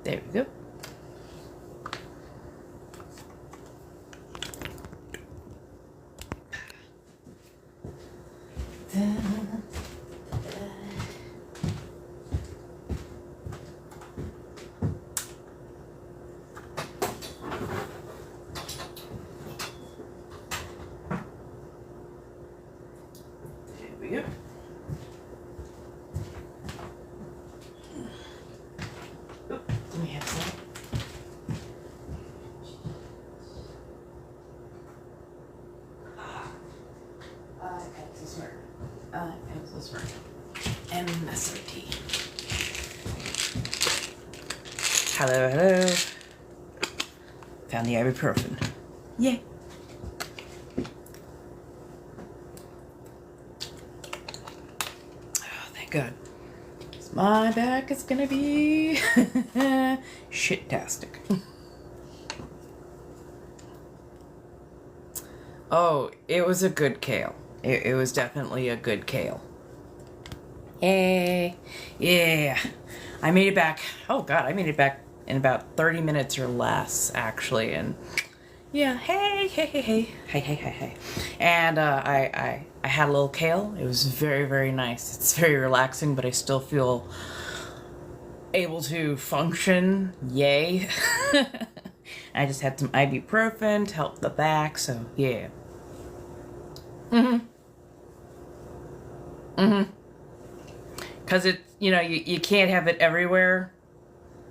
There we go. And SRT. Hello, hello. Found the ibuprofen. Yay. Oh, thank God. My back is gonna be shit-tastic. Oh, it was a good kale. It was definitely a good kale. Yay. Yeah. I made it back. Oh God, I made it back in about 30 minutes or less, actually. And yeah, hey. And I had a little kale. It was very, very nice. It's very relaxing, but I still feel able to function. Yay. I just had some ibuprofen to help the back, so yeah. Because it, you can't have it everywhere,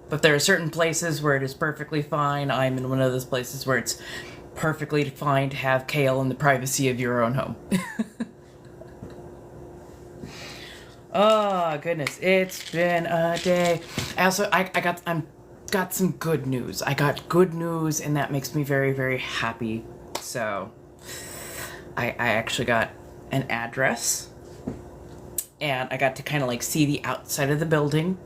but there are certain places where it is perfectly fine. I'm in one of those places where it's perfectly fine to have kale in the privacy of your own home. Oh goodness, it's been a day. Also, I got some good news. I got good news, and that makes me very, very happy. So I actually got an address, and I got to kind of like see the outside of the building,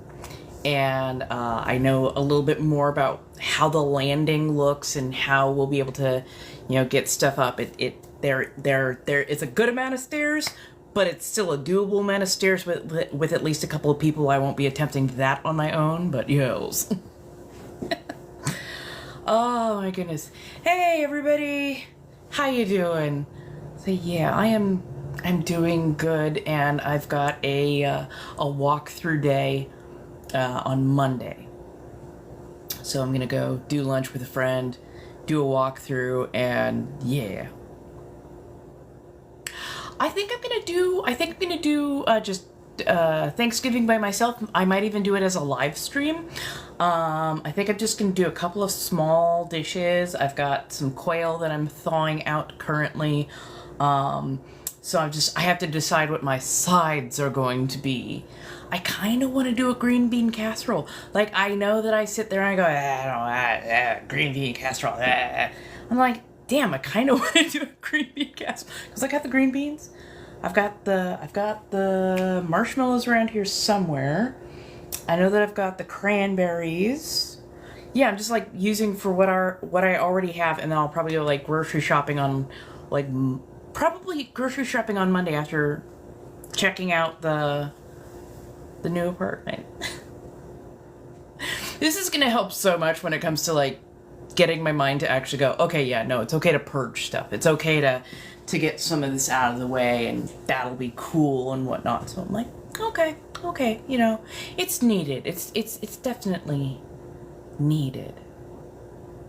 and I know a little bit more about how the landing looks and how we'll be able to, get stuff up. There is a good amount of stairs, but it's still a doable amount of stairs with at least a couple of people. I won't be attempting that on my own, but yes. Oh my goodness. Hey everybody, how you doing? So yeah, I'm doing good, and I've got a walkthrough day on Monday. So I'm gonna go do lunch with a friend, do a walkthrough, and yeah. I think I'm gonna do just Thanksgiving by myself. I might even do it as a live stream. I think I'm just gonna do a couple of small dishes. I've got some quail that I'm thawing out currently. So I have to decide what my sides are going to be. I kind of want to do a green bean casserole. Like, I know that I sit there and I go, green bean casserole. I'm like, damn, I kind of want to do a green bean casserole because I got the green beans. I've got the marshmallows around here somewhere. I know that I've got the cranberries. Yeah, I'm just like using for what I already have, and then I'll probably go like grocery shopping on Monday after checking out the new apartment. This is gonna help so much when it comes to like getting my mind to actually go, okay, yeah, no, it's okay to purge stuff. It's okay to get some of this out of the way, and that'll be cool and whatnot. So I'm like, okay, it's needed. It's definitely needed.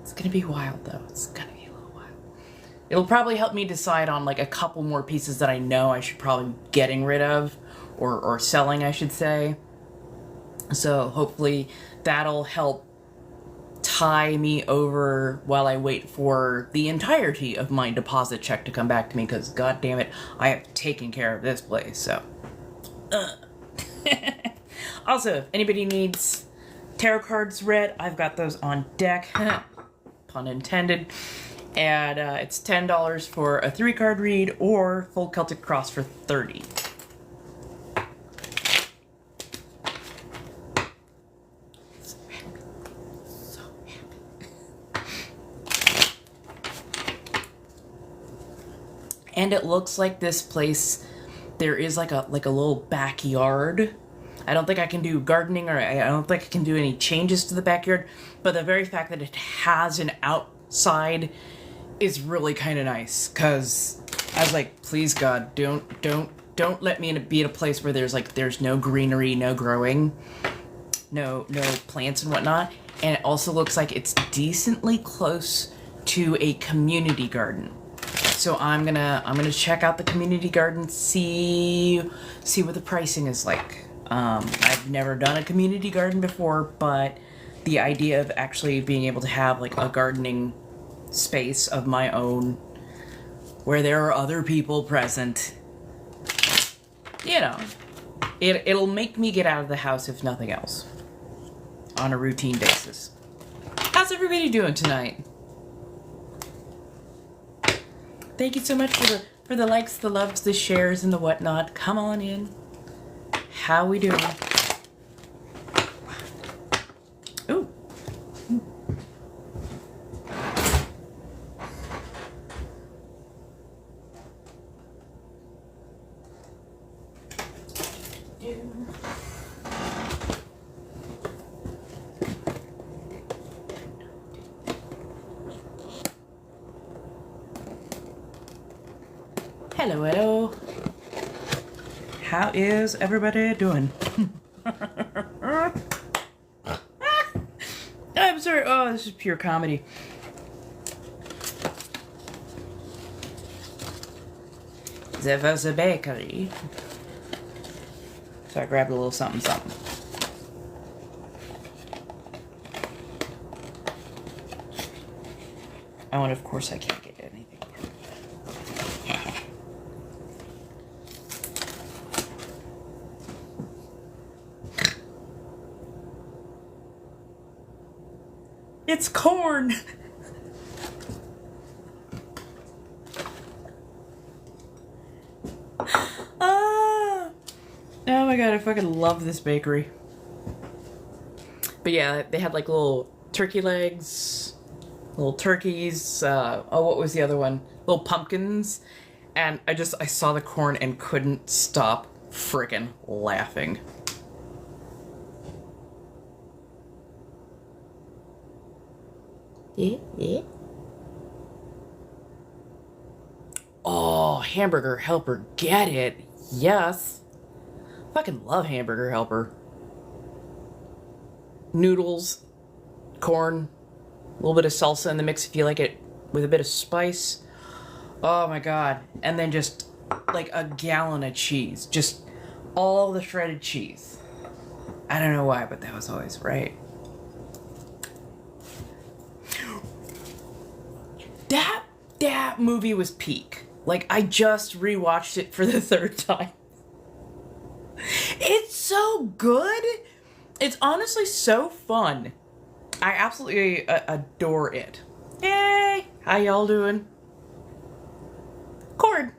It's gonna be wild though. It's gonna be a little wild. It'll probably help me decide on like a couple more pieces that I know I should probably be getting rid of, or selling, I should say. So hopefully that'll help tie me over while I wait for the entirety of my deposit check to come back to me, because god damn it, I have taken care of this place. So also, if anybody needs tarot cards read, I've got those on deck. Pun intended. And it's $10 for a 3-card read, or full Celtic Cross for $30. And it looks like this place, there is like a little backyard. I don't think I can do gardening, or I don't think I can do any changes to the backyard, but the very fact that it has an outside is really kind of nice, because I was like, please God, don't let me be in a place where there's no greenery, no growing, no plants and whatnot. And it also looks like it's decently close to a community garden. So I'm gonna check out the community garden, see what the pricing is like. I've never done a community garden before, but the idea of actually being able to have like a gardening space of my own where there are other people present, you know, it'll make me get out of the house, if nothing else, on a routine basis. How's everybody doing tonight? Thank you so much for the likes, the loves, the shares, and the whatnot. Come on in. How we doing? Ooh. Hello, hello. How is everybody doing? I'm sorry. Oh, this is pure comedy. There was a bakery. So I grabbed a little something, something. Oh, and of course I can't get anything. It's corn! Ah! Oh my god, I fucking love this bakery. But yeah, they had like little turkey legs, little turkeys, what was the other one? Little pumpkins. And I saw the corn and couldn't stop frickin' laughing. Yeah. Oh, Hamburger Helper, get it. Yes. Fucking love Hamburger Helper. Noodles, corn, a little bit of salsa in the mix if you like it with a bit of spice. Oh my god. And then just like a gallon of cheese. Just all the shredded cheese. I don't know why, but that was always right. That movie was peak. Like, I just rewatched it for the third time. It's so good. It's honestly so fun. I absolutely adore it. Hey, how y'all doing? Cord.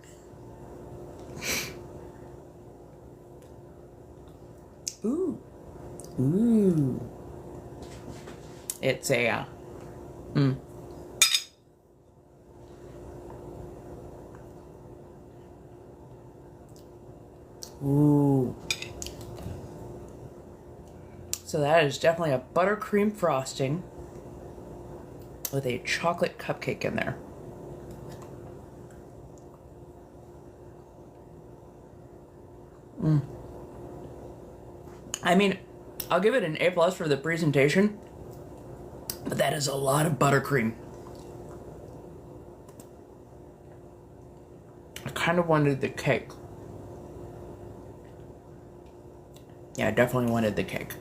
Ooh. It's a, Ooh. So that is definitely a buttercream frosting with a chocolate cupcake in there. I mean, I'll give it an A+ for the presentation, but that is a lot of buttercream. I kind of wanted the cake. Yeah, I definitely wanted the cake.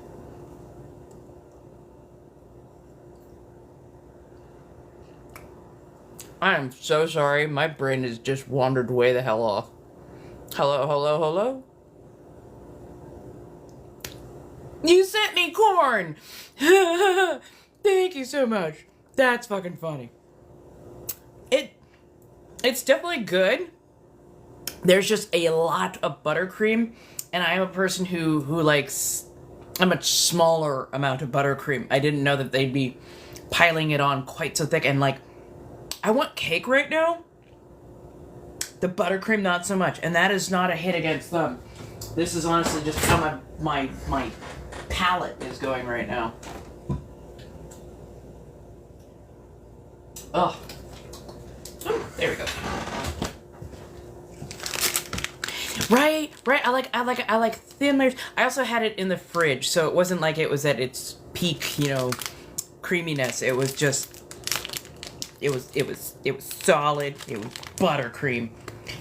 I am so sorry. My brain has just wandered way the hell off. Hello? You sent me corn! Thank you so much. That's fucking funny. It's definitely good. There's just a lot of buttercream, and I am a person who likes a much smaller amount of buttercream. I didn't know that they'd be piling it on quite so thick, and like, I want cake right now. The buttercream, not so much, and that is not a hit against them. This is honestly just how my palate is going right now. Oh. Ooh, there we go. Right. I like thin layers. I also had it in the fridge, so it wasn't like it was at its peak, you know, creaminess. It was just it was solid. It was buttercream.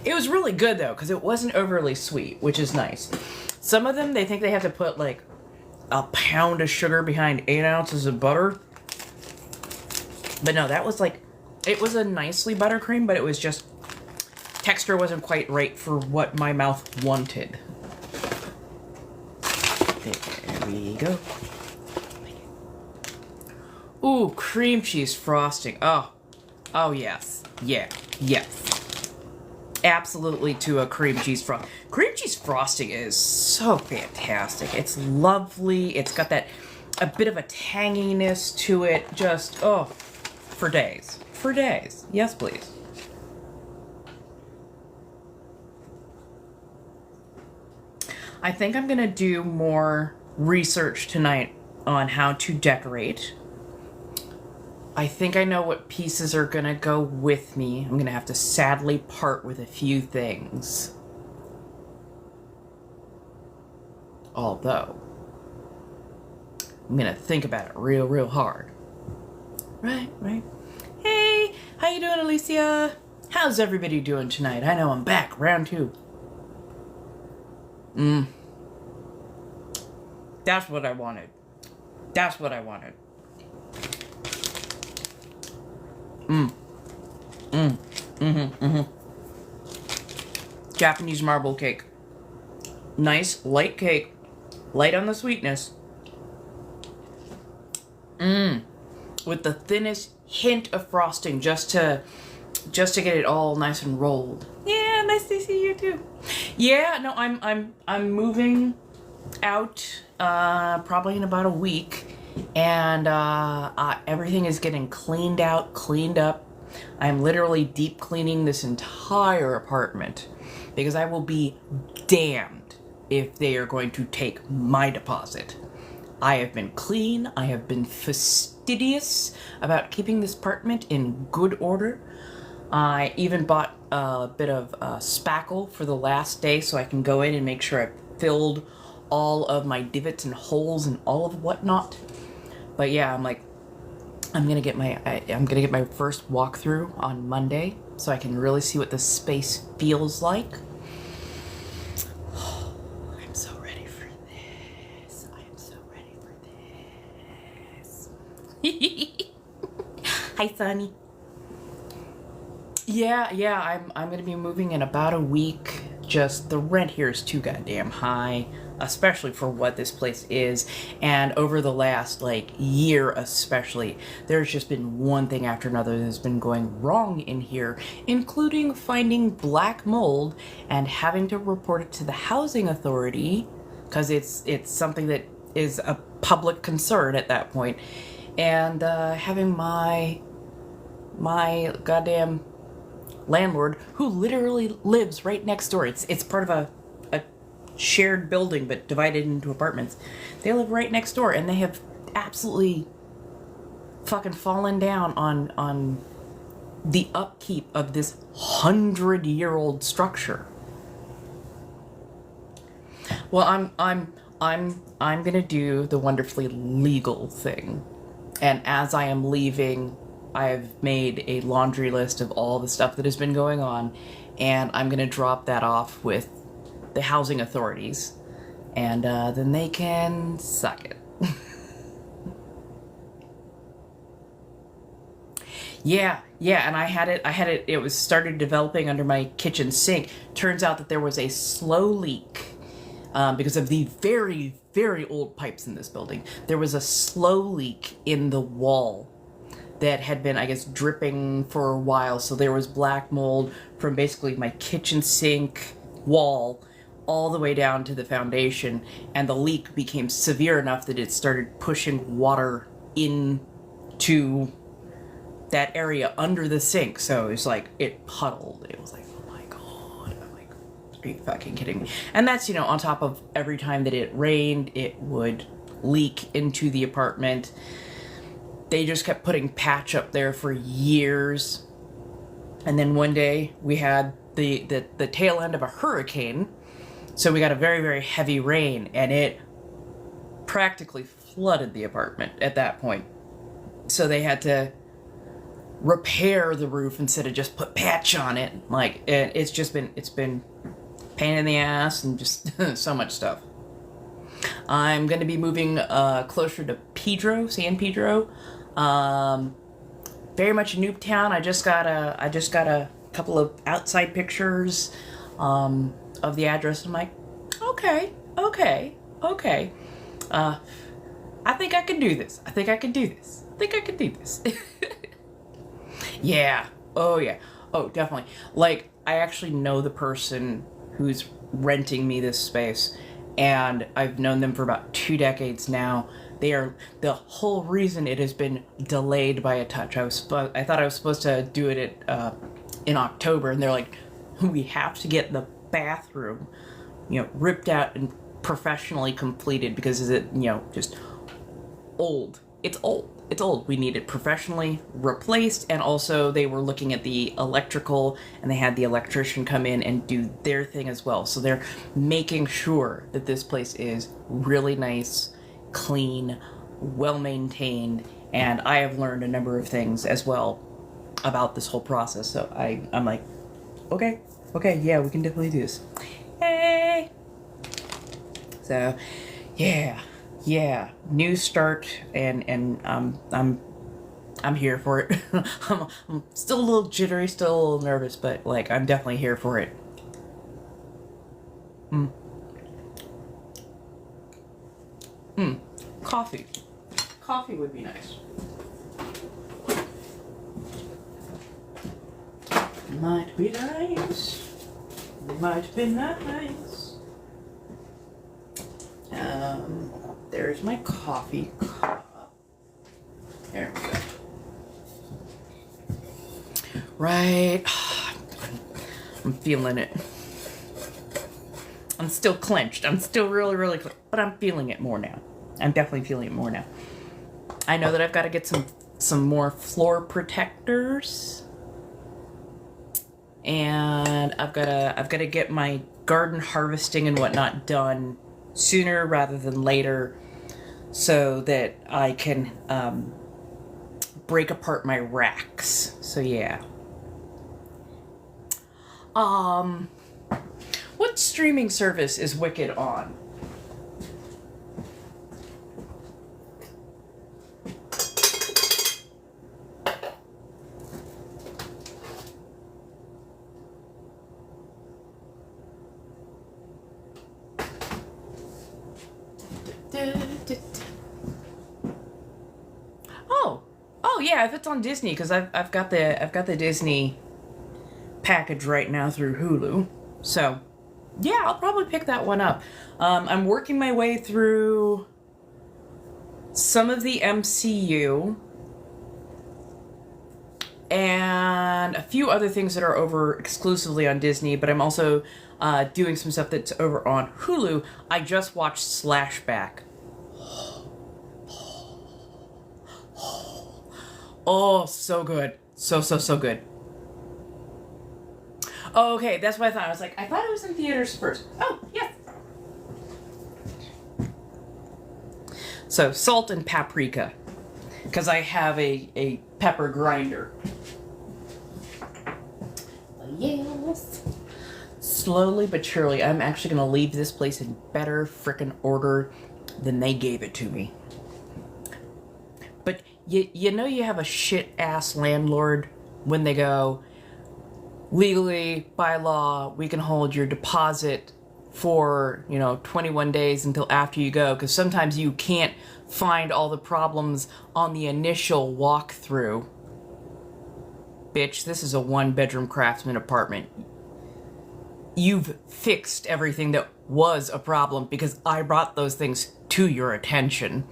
It was really good though, because it wasn't overly sweet, which is nice. Some of them, they think they have to put like a pound of sugar behind 8 ounces of butter. But no, that was like, it was a nicely buttercream, but it was just, texture wasn't quite right for what my mouth wanted. There we go. Ooh, cream cheese frosting. Oh yes. Yeah, yes. Absolutely to a cream cheese frosting. Cream cheese frosting is so fantastic. It's lovely. It's got that, a bit of a tanginess to it. Just, oh, for days. For days. Yes, please. I think I'm going to do more research tonight on how to decorate. I think I know what pieces are going to go with me. I'm going to have to sadly part with a few things. Although, I'm going to think about it real hard. Right. Hey, how you doing, Alicia? How's everybody doing tonight? I know I'm back, round 2. That's what I wanted. That's what I wanted. Japanese marble cake. Nice, light cake. Light on the sweetness. With the thinnest hint of frosting just to get it all nice and rolled. Yeah, nice to see you too. Yeah, no, I'm moving out probably in about a week, and everything is getting cleaned out, cleaned up. I'm literally deep cleaning this entire apartment because I will be damned if they are going to take my deposit. I have been clean. I have been fastidious about keeping this apartment in good order. I even bought a bit of spackle for the last day so I can go in and make sure I filled all of my divots and holes and all of whatnot. But yeah, I'm gonna get my first walkthrough on Monday so I can really see what the space feels like. I'm so ready for this. I am so ready for this. Hi, Sonny. Yeah, I'm gonna be moving in about a week. Just the rent here is too goddamn high, especially for what this place is. And over the last year especially, there's just been one thing after another that's been going wrong in here, including finding black mold and having to report it to the housing authority because it's something that is a public concern at that point. And having my goddamn landlord, who literally lives right next door. It's part of a shared building but divided into apartments. They live right next door, and they have absolutely fucking fallen down on the upkeep of this 100-year-old structure. Well, I'm gonna do the wonderfully legal thing, and as I am leaving, I've made a laundry list of all the stuff that has been going on, and I'm going to drop that off with the housing authorities, and then they can suck it. Yeah, and I had it, it was started developing under my kitchen sink. Turns out that there was a slow leak because of the very, very old pipes in this building. There was a slow leak in the wall that had been, I guess, dripping for a while. So there was black mold from basically my kitchen sink wall all the way down to the foundation. And the leak became severe enough that it started pushing water into that area under the sink. So it was like, it puddled. It was like, oh my God. I'm like, Are you fucking kidding me? And that's, on top of every time that it rained, it would leak into the apartment. They just kept putting patch up there for years. And then one day we had the tail end of a hurricane. So we got a very, very heavy rain, and it practically flooded the apartment at that point. So they had to repair the roof instead of just put patch on it. It's been pain in the ass and just so much stuff. I'm going to be moving closer to San Pedro. Very much a noob town. I just got a couple of outside pictures of the address. I'm like, okay. I think I can do this. Yeah. Oh, yeah. Oh, definitely. Like, I actually know the person who's renting me this space, and I've known them for about 2 decades now. They are the whole reason it has been delayed by a touch. I thought I was supposed to do it in October, and they're like, we have to get the bathroom, ripped out and professionally completed because it's just old. It's old. We need it professionally replaced, and also they were looking at the electrical, and they had the electrician come in and do their thing as well. So they're making sure that this place is really nice, clean, well-maintained, and I have learned a number of things as well about this whole process. So I'm like, okay, yeah, we can definitely do this. Hey! So, yeah, new start, and I'm here for it. I'm still a little jittery, still a little nervous, but I'm definitely here for it. Coffee would be nice. Might be nice. There's my coffee cup. There we go. Right. I'm feeling it. I'm still clenched. I'm still really, really clenched, but I'm feeling it more now. I'm definitely feeling it more now. I know that I've got to get some more floor protectors. And I've got to get my garden harvesting and whatnot done sooner rather than later, so that I can break apart my racks. So yeah. What streaming service is Wicked on? Oh yeah, if it's on Disney, because I've got the Disney package right now through Hulu. So yeah, I'll probably pick that one up. I'm working my way through some of the MCU and a few other things that are over exclusively on Disney, but I'm also doing some stuff that's over on Hulu. I just watched Slashback. Oh, so good. So good. Oh, okay, that's what I thought. I was like, I thought it was in theaters first. Oh, yes. So, salt and paprika. Because I have a pepper grinder. Yes. Slowly but surely, I'm actually going to leave this place in better frickin' order than they gave it to me. But you know you have a shit-ass landlord when they go, legally, by law, we can hold your deposit for, 21 days until after you go, because sometimes you can't find all the problems on the initial walkthrough. Bitch, this is a one-bedroom craftsman apartment. You've fixed everything that was a problem because I brought those things to your attention.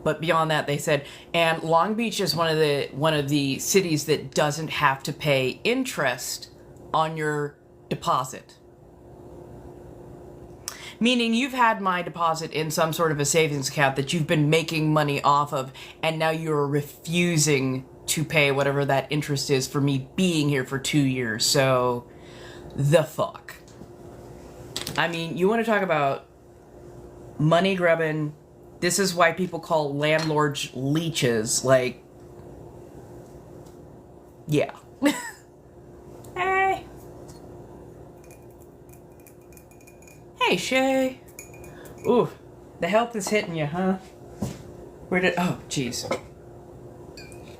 But beyond that, they said, and Long Beach is one of the cities that doesn't have to pay interest on your deposit. Meaning you've had my deposit in some sort of a savings account that you've been making money off of, and now you're refusing to pay whatever that interest is for me being here for 2 years. So, the fuck. I mean, you want to talk about money grubbing. This is why people call landlords leeches. Like, yeah. Hey. Hey, Shay. Ooh, the health is hitting you, huh? Oh, jeez.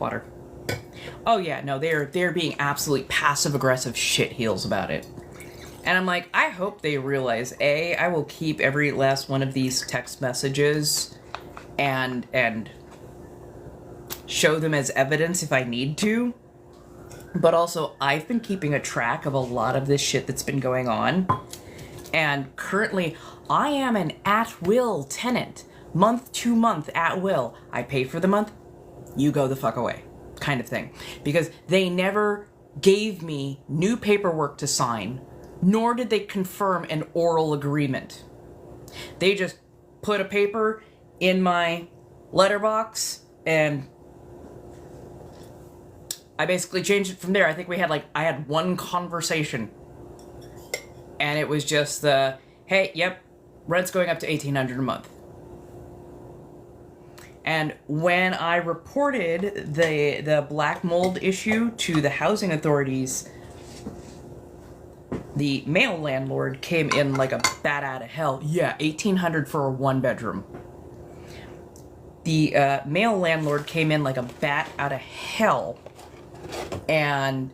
Water. Oh yeah, no, they're being absolutely passive-aggressive shitheels about it. And I'm like, I hope they realize, A, I will keep every last one of these text messages and show them as evidence if I need to. But also, I've been keeping a track of a lot of this shit that's been going on. And currently, I am an at-will tenant. Month to month, at will. I pay for the month, you go the fuck away. Kind of thing. Because they never gave me new paperwork to sign, nor did they confirm an oral agreement. They just put a paper in my letterbox, and I basically changed it from there. I think I had one conversation. And it was just the, hey, yep, rent's going up to $1,800 a month. And when I reported the black mold issue to the housing authorities, the male landlord came in like a bat out of hell. Yeah, $1,800 for a 1-bedroom. The male landlord came in like a bat out of hell and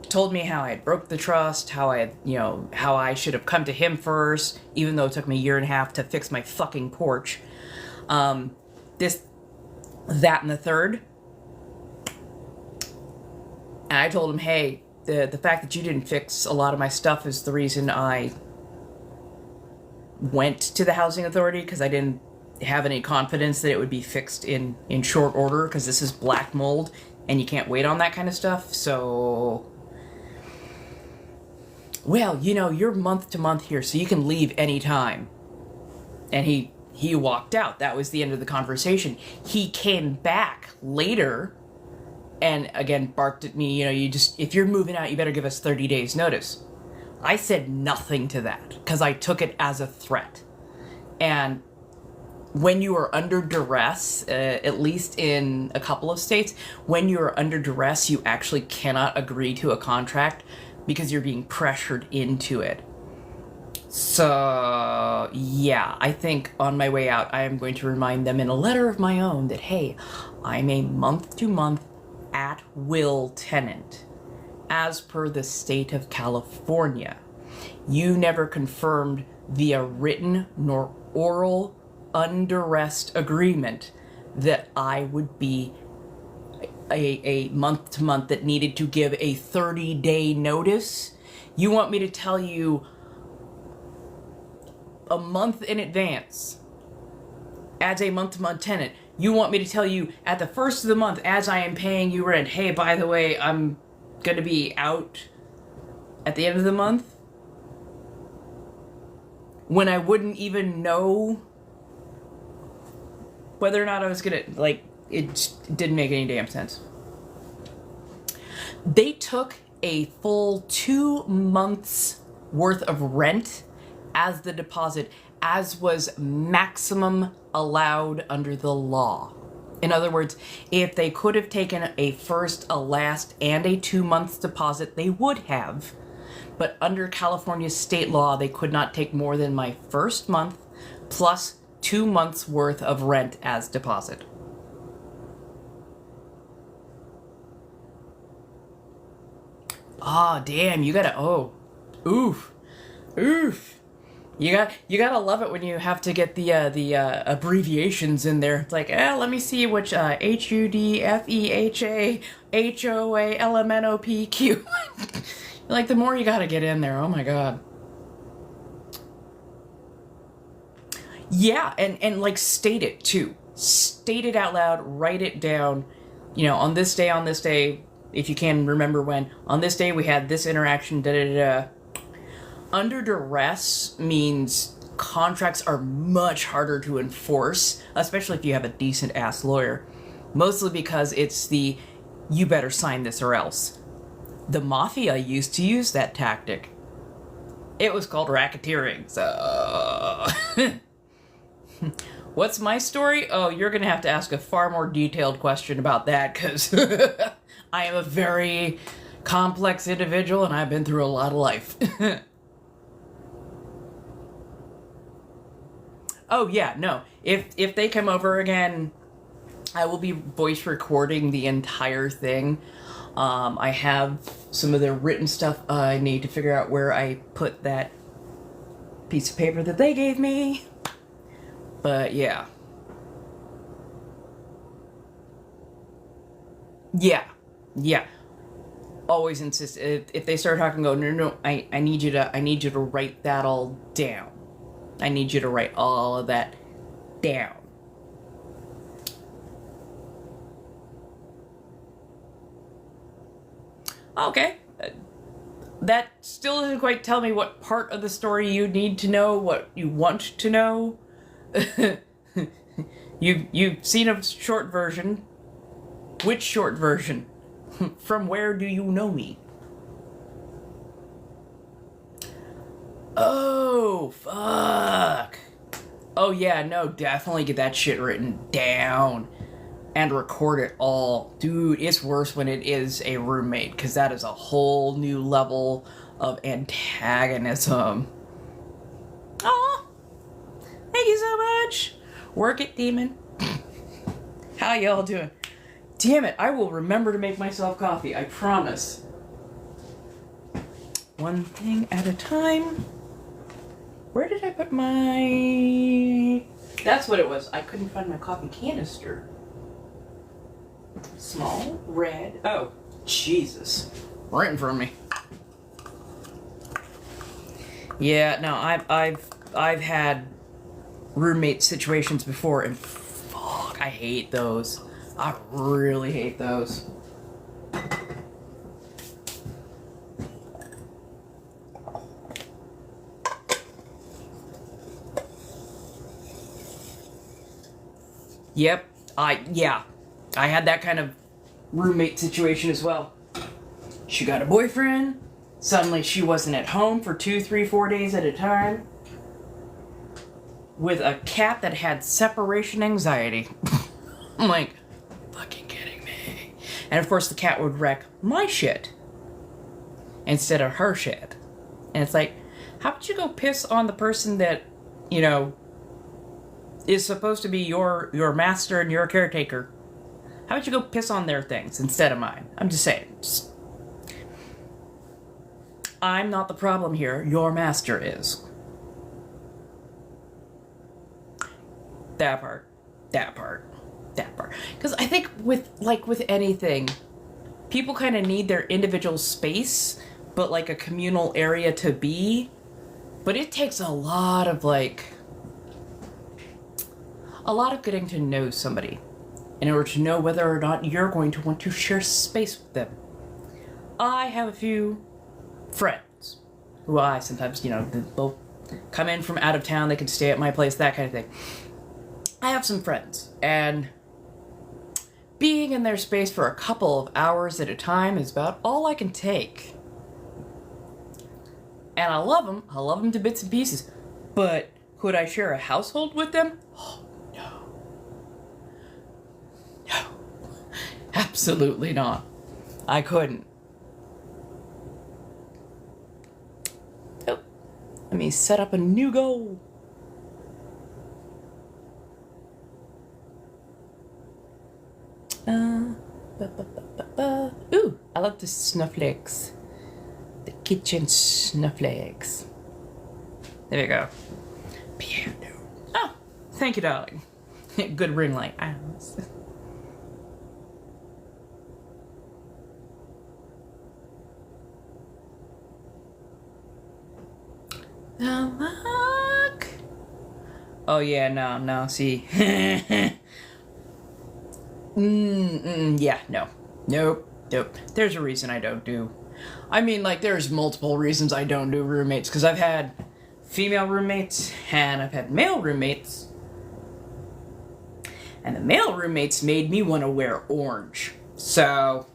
told me how I had broke the trust, how I should have come to him first, even though it took me 1.5 years to fix my fucking porch. This, that, and the third. And I told him, hey, the fact that you didn't fix a lot of my stuff is the reason I went to the housing authority, because I didn't have any confidence that it would be fixed in short order, because this is black mold, and you can't wait on that kind of stuff, so... Well, you're month to month here, so you can leave anytime. And he walked out. That was the end of the conversation. He came back later and again barked at me, if you're moving out, you better give us 30 days notice. I said nothing to that because I took it as a threat. And when you are under duress, at least in a couple of states, when you are under duress, you actually cannot agree to a contract because you're being pressured into it. So, yeah, I think on my way out, I am going to remind them in a letter of my own that, hey, I'm a month-to-month at-will tenant, as per the state of California. You never confirmed via written nor oral unduress agreement that I would be a month-to-month that needed to give a 30-day notice. You want me to tell you a month in advance as a month-to-month tenant. You want me to tell you at the first of the month as I am paying you rent, hey, by the way, I'm going to be out at the end of the month? When I wouldn't even know whether or not I was going to, it didn't make any damn sense. They took a full 2 months worth of rent as the deposit, as was maximum allowed under the law. In other words, if they could have taken a first, a last, and a 2 months deposit, they would have. But under California state law, they could not take more than my first month plus 2 months worth of rent as deposit. Ah, damn, you gotta, oof. You gotta love it when you have to get the abbreviations in there. It's like, let me see which HUDFEHA HOA Like, the more you gotta get in there, oh my god. Yeah, and state it too. State it out loud, write it down. On this day, if you can remember when, on this day we had this interaction, da-da-da-da. under duress means contracts are much harder to enforce, especially if you have a decent ass lawyer. Mostly because it's the you better sign this or else. The mafia used to use that tactic. It was called racketeering, so... What's my story? Oh, you're gonna have to ask a far more detailed question about that, because I am a very complex individual and I've been through a lot of life. Oh yeah, no. If they come over again, I will be voice recording the entire thing. I have some of the written stuff. I need to figure out where I put that piece of paper that they gave me. But yeah. Yeah. Always insist. If they start talking, go, no, I need you to write that all down. I need you to write all of that down. Okay. That still doesn't quite tell me what part of the story you need to know, what you want to know. You've seen a short version. Which short version? From where do you know me? Oh, fuck. Oh yeah, no, definitely get that shit written down. And record it all. Dude, it's worse when it is a roommate, because that is a whole new level of antagonism. Aw! Thank you so much! Work it, demon. How y'all doing? Damn it, I will remember to make myself coffee, I promise. One thing at a time. Where did I put my... That's what it was. I couldn't find my coffee canister. Small, red. Oh, Jesus. Right in front of me. Yeah, no, I've had roommate situations before, and fuck, I hate those. I really hate those. Yep, I had that kind of roommate situation as well. She got a boyfriend. Suddenly she wasn't at home for 2, 3, 4 days at a time. With a cat that had separation anxiety. I'm like, fucking kidding me. And of course the cat would wreck my shit instead of her shit. And it's like, how about you go piss on the person that, you know, is supposed to be your master and your caretaker? How about you go piss on their things instead of mine? I'm just saying. I'm not the problem here. Your master is. That part. Because I think with anything, people kind of need their individual space, but like a communal area to be. But it takes a lot of getting to know somebody in order to know whether or not you're going to want to share space with them. I have a few friends who I sometimes, they'll come in from out of town, they can stay at my place, that kind of thing. I have some friends, and being in their space for a couple of hours at a time is about all I can take. And I love them to bits and pieces, but could I share a household with them? Oh, no, absolutely not. I couldn't. Oh, let me set up a new goal. Ooh, I love the snowflakes. The kitchen snowflakes. There we go. Piano. Oh, thank you, darling. Good ring light. Look. Oh yeah, no, see. Yeah, no. Nope. There's a reason I don't do I mean, like, there's multiple reasons I don't do roommates, because I've had female roommates and I've had male roommates. And the male roommates made me want to wear orange. So,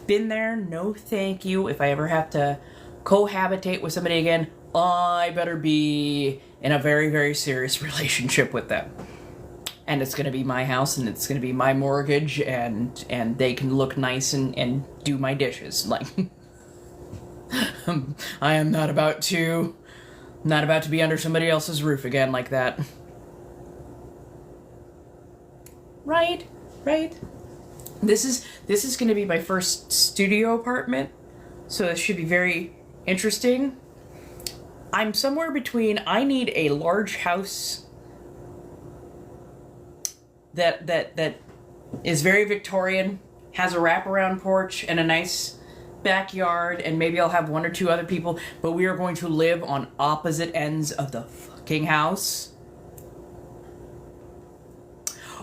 been there, no thank you. If I ever have to cohabitate with somebody again, I better be in a very, very serious relationship with them. And it's going to be my house, and it's going to be my mortgage, and they can look nice and do my dishes. Like, I am not about to be under somebody else's roof again like that. Right. This is going to be my first studio apartment, so this should be very interesting. I'm somewhere between, I need a large house that is very Victorian, has a wraparound porch and a nice backyard, and maybe I'll have one or two other people, but we are going to live on opposite ends of the fucking house.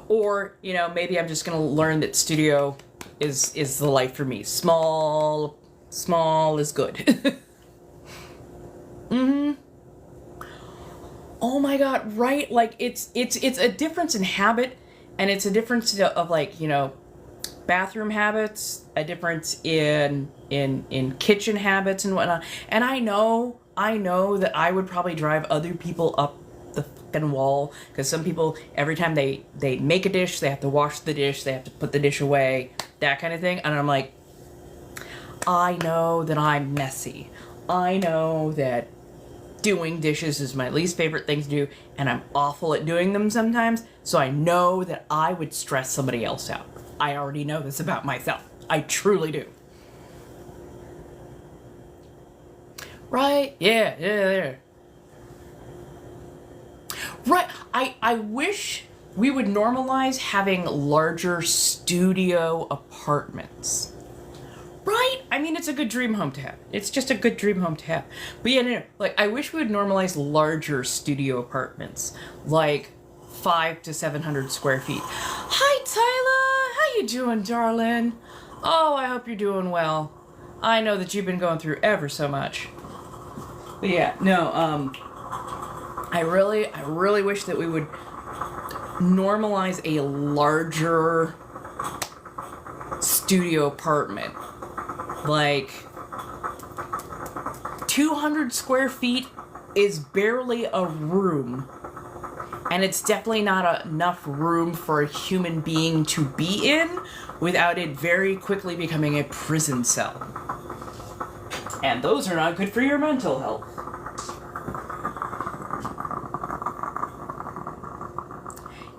Or, you know, maybe I'm just gonna learn that studio is the life for me. Small is good. Oh my god, right? Like, it's a difference in habit, and it's a difference of, like, you know, bathroom habits, a difference in kitchen habits and whatnot. And I know that I would probably drive other people up the fucking wall, because some people, every time they make a dish, they have to wash the dish, they have to put the dish away, that kind of thing. And I'm like, I know that I'm messy. I know that doing dishes is my least favorite thing to do, and I'm awful at doing them sometimes, so I know that I would stress somebody else out. I already know this about myself. I truly do. Right? Yeah. Right. I wish we would normalize having larger studio apartments. Right? I mean, it's a good dream home to have. It's just a good dream home to have. But yeah, no, like, I wish we would normalize larger studio apartments. Like, 500 to 700 square feet. Hi, Tyler! How you doing, darling? Oh, I hope you're doing well. I know that you've been going through ever so much. But yeah, no, I really wish that we would normalize a larger studio apartment. Like, 200 square feet is barely a room, and it's definitely not enough room for a human being to be in without it very quickly becoming a prison cell. And those are not good for your mental health.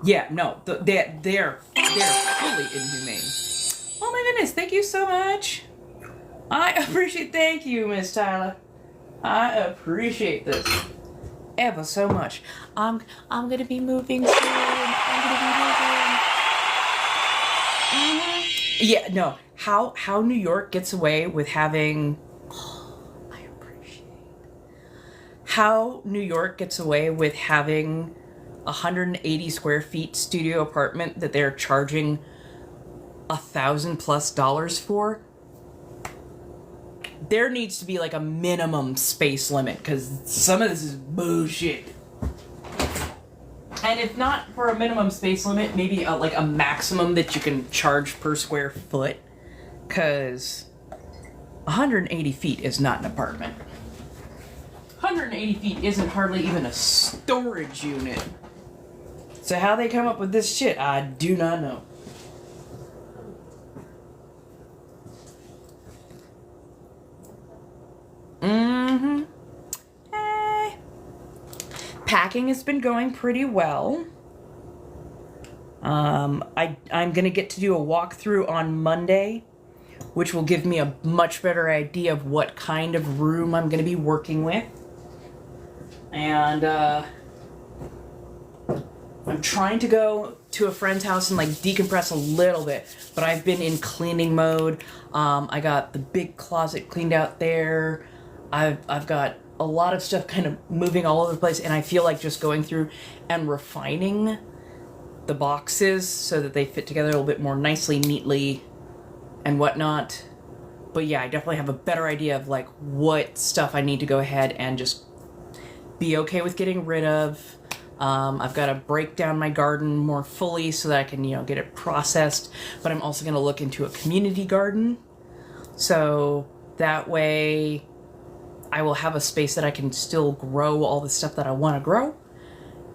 Yeah, no, they're fully inhumane. Oh my goodness, thank you so much. Thank you, Miss Tyler. I appreciate this ever so much. I'm gonna be moving soon. Yeah, no, how New York gets away with having, I appreciate how New York gets away with having 180 square feet studio apartment that they're charging $1,000+ for. There needs to be like a minimum space limit, because some of this is bullshit. And if not for a minimum space limit, maybe like a maximum that you can charge per square foot, because 180 feet is not an apartment. 180 feet isn't hardly even a storage unit. So how they come up with this shit, I do not know. Hey. Packing has been going pretty well. I'm gonna get to do a walkthrough on Monday, which will give me a much better idea of what kind of room I'm gonna be working with. And, I'm trying to go to a friend's house and like decompress a little bit, but I've been in cleaning mode. I got the big closet cleaned out there. I've got a lot of stuff kind of moving all over the place, and I feel like just going through and refining the boxes so that they fit together a little bit more nicely, neatly, and whatnot. But yeah, I definitely have a better idea of like what stuff I need to go ahead and just be okay with getting rid of. I've got to break down my garden more fully so that I can, get it processed. But I'm also going to look into a community garden. So that way I will have a space that I can still grow all the stuff that I want to grow.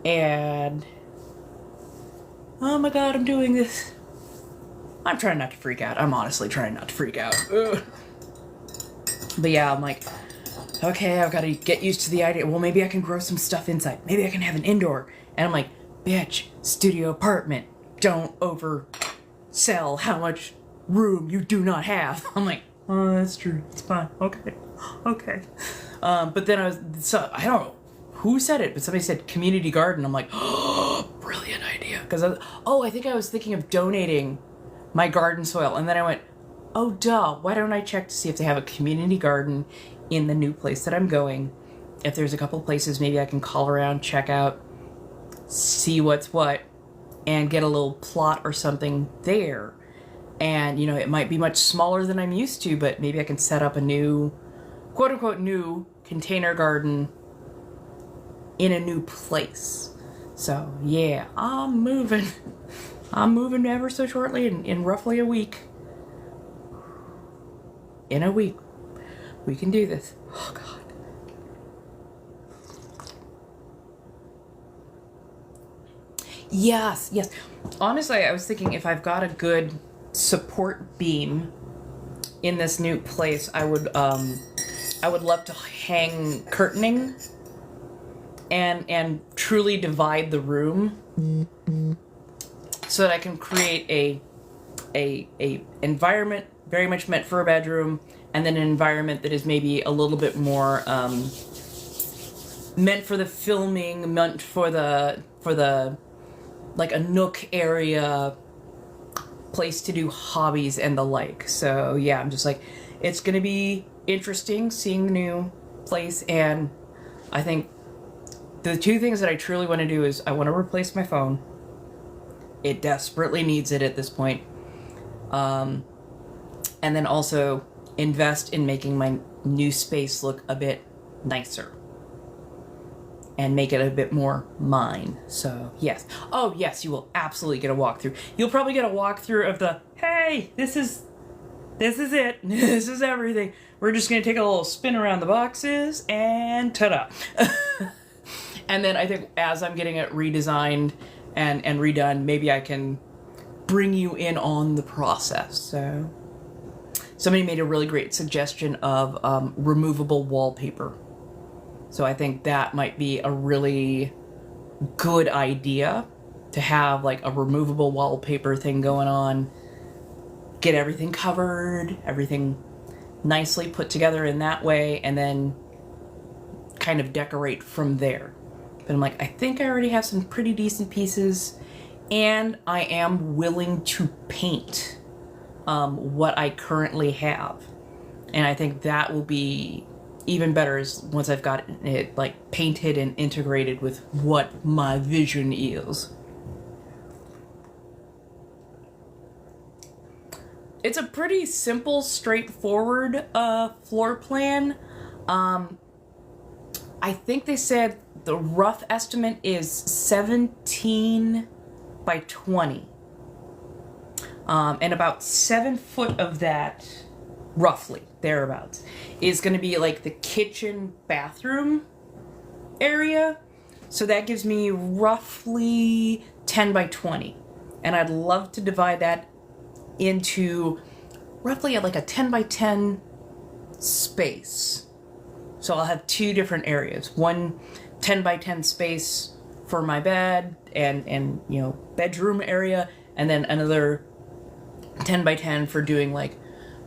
And oh my god, I'm doing this. I'm trying not to freak out. I'm honestly trying not to freak out. Ugh. But yeah, I'm like, okay, I've got to get used to the idea. Well, maybe I can grow some stuff inside. Maybe I can have an indoor. And I'm like, bitch, studio apartment. Don't oversell how much room you do not have. I'm like, oh, that's true. It's fine. Okay. But then I don't know who said it, but somebody said community garden. I'm like, oh, brilliant idea. Because I think I was thinking of donating my garden soil. And then I went, oh, duh, why don't I check to see if they have a community garden in the new place that I'm going? If there's a couple places, maybe I can call around, check out, see what's what, and get a little plot or something there. And, it might be much smaller than I'm used to, but maybe I can set up a new, quote-unquote new container garden in a new place. So, yeah, I'm moving. I'm moving ever so shortly in roughly a week. In a week. We can do this. Oh, God. Yes. Honestly, I was thinking if I've got a good support beam in this new place, I would love to hang curtaining and truly divide the room so that I can create a environment very much meant for a bedroom, and then an environment that is maybe a little bit more meant for the filming, meant for the like a nook area, place to do hobbies and the like. So yeah, I'm just like, it's gonna be interesting seeing the new place, and I think the two things that I truly want to do is I want to replace my phone. It desperately needs it at this point. And then also invest in making my new space look a bit nicer and make it a bit more mine. So yes. Oh yes, you will absolutely get a walkthrough. You'll probably get a walkthrough of the, hey, this is it. This is everything. We're just going to take a little spin around the boxes and ta-da. And then I think as I'm getting it redesigned and redone, maybe I can bring you in on the process. So somebody made a really great suggestion of removable wallpaper. So I think that might be a really good idea to have like a removable wallpaper thing going on. Get everything covered, everything nicely put together in that way, and then kind of decorate from there. But I'm like, I think I already have some pretty decent pieces, and I am willing to paint what I currently have. And I think that will be even better is once I've got it like painted and integrated with what my vision is. It's a pretty simple, straightforward floor plan. I think they said the rough estimate is 17 by 20. And about 7 foot of that, roughly, thereabouts, is going to be like the kitchen bathroom area. So that gives me roughly 10 by 20. And I'd love to divide that into roughly like a 10 by 10 space. So I'll have two different areas. One 10 by 10 space for my bed and bedroom area, and then another 10 by 10 for doing like